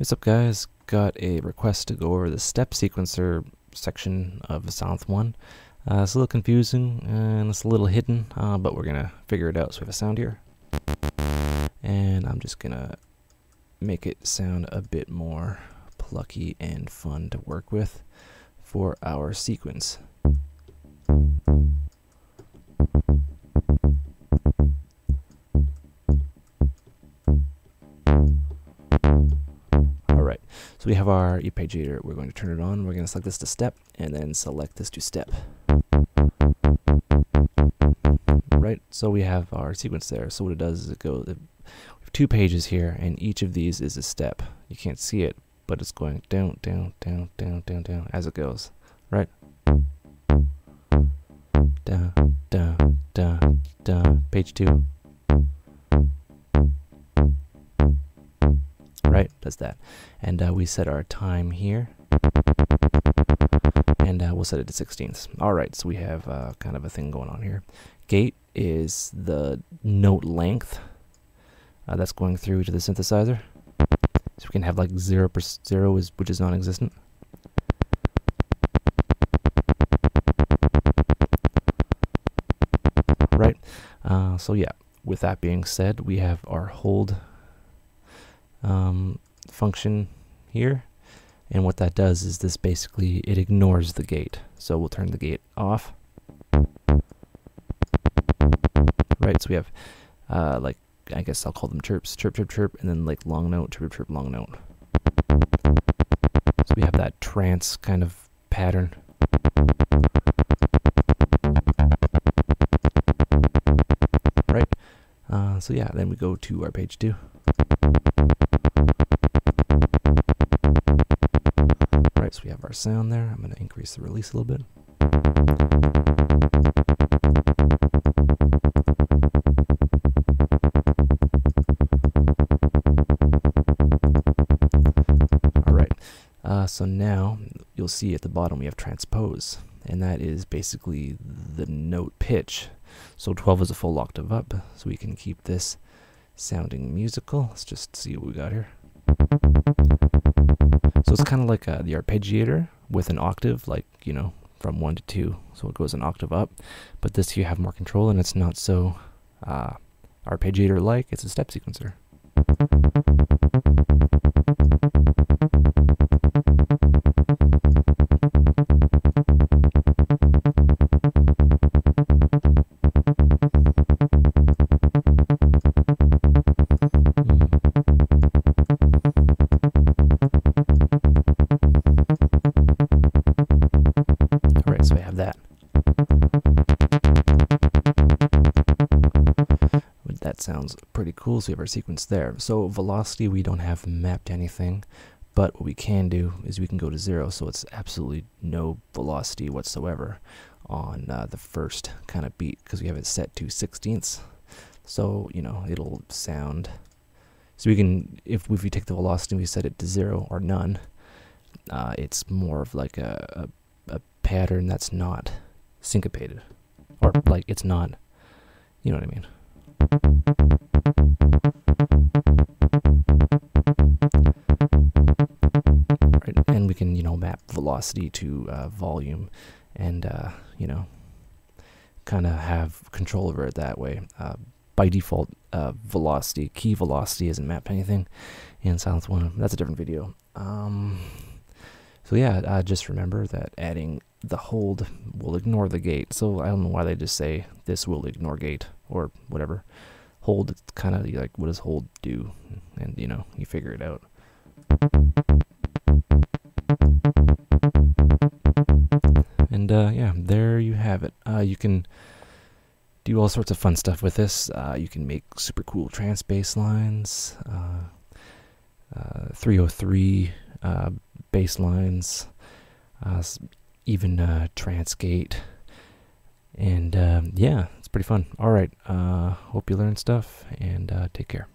What's up, guys? Got a request to go over the step sequencer section of Sylenth1. It's a little confusing and it's a little hidden, but we're gonna figure it out. So we have a sound here, and I'm just gonna make it sound a bit more plucky and fun to work with for our sequence. Alright, so we have our arpeggiator. We're going to turn it on. We're going to select this to step and then select this to step. Right, so we have our sequence there. So what it does is we have 2 pages here, and each of these is a step. You can't see it, but it's going down, down, down, down, down, down as it goes. Right? Down, down, down, down. Page 2. Right, does that. And we set our time here, and we'll set it to 16ths. Alright, so we have kind of a thing going on here. Gate is the note length that's going through to the synthesizer. So we can have like 0%, which is non-existent. Right, so yeah, with that being said, we have our hold function here, and what that does is this basically it ignores the gate. So we'll turn the gate off. Right, so we have like, I guess I'll call them chirps, chirp, chirp, chirp, and then like long note, chirp, chirp, long note. So we have that trance kind of pattern. Right, so yeah, then we go to our page 2. Right, so we have our sound there. I'm going to increase the release a little bit. Alright, so now you'll see at the bottom we have transpose, and that is basically the note pitch. So 12 is a full octave up, so we can keep this sounding musical. Let's just see what we got here. So it's kind of like the arpeggiator with an octave, like, you know, from 1 to 2. So it goes an octave up. But this you have more control, and it's not so arpeggiator-like. It's a step sequencer. So I have that. That sounds pretty cool. So we have our sequence there. So velocity we don't have mapped to anything, but what we can do is we can go to 0, so it's absolutely no velocity whatsoever on the first kind of beat, because we have it set to 16ths. So, you know, it'll sound, so we can, if we take the velocity and we set it to 0 or none, it's more of like a pattern that's not syncopated, or like it's not, you know what I mean. Right, and we can, you know, map velocity to volume, and you know, kind of have control over it that way. By default, velocity, key velocity isn't mapped to anything in Sylenth1. That's a different video. So yeah, just remember that adding the hold will ignore the gate. So I don't know why they just say this will ignore gate or whatever. Hold, it's kind of like, what does hold do? And you know, you figure it out. And yeah, there you have it. You can do all sorts of fun stuff with this. You can make super cool trance bass lines, 303 bass lines, even trance gate, and yeah, it's pretty fun. Alright, hope you learned stuff, and take care.